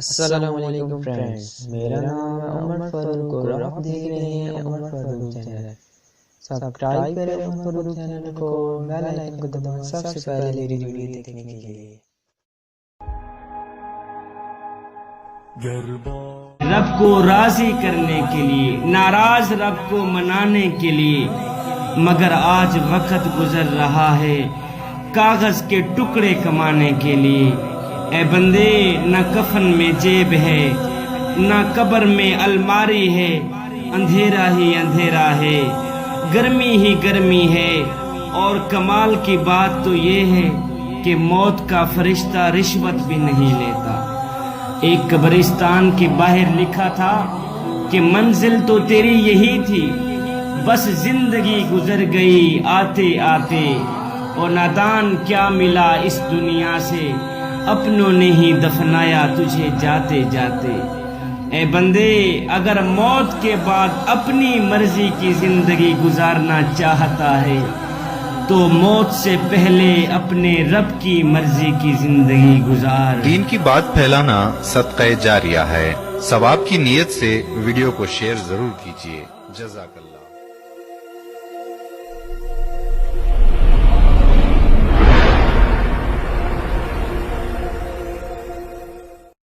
السلام علیکم فرینڈز، میرا نام ہے عمر فاروق اور آپ دیکھ رہے ہیں عمر فاروق چینل۔ سبسکرائب کریں عمر فاروق چینل کو، بیل آئکن کو دبائیں سب سے پہلے میری ویڈیو دیکھنے کے لیے۔ رب کو راضی کرنے کے لیے، ناراض رب کو منانے کے لیے، مگر آج وقت گزر رہا ہے کاغذ کے ٹکڑے کمانے کے لیے۔ اے بندے، نہ کفن میں جیب ہے، نہ قبر میں الماری ہے، اندھیرا ہی اندھیرا ہے، گرمی ہی گرمی ہے، اور کمال کی بات تو یہ ہے کہ موت کا فرشتہ رشوت بھی نہیں لیتا۔ ایک قبرستان کے باہر لکھا تھا کہ منزل تو تیری یہی تھی، بس زندگی گزر گئی آتے آتے، اور نادان کیا ملا اس دنیا سے، اپنوں نے ہی دفنایا تجھے جاتے جاتے۔ اے بندے، اگر موت کے بعد اپنی مرضی کی زندگی گزارنا چاہتا ہے تو موت سے پہلے اپنے رب کی مرضی کی زندگی گزار۔ دین کی بات پھیلانا صدقہ جاریہ ہے، ثواب کی نیت سے ویڈیو کو شیئر ضرور کیجیے۔ جزاک اللہ۔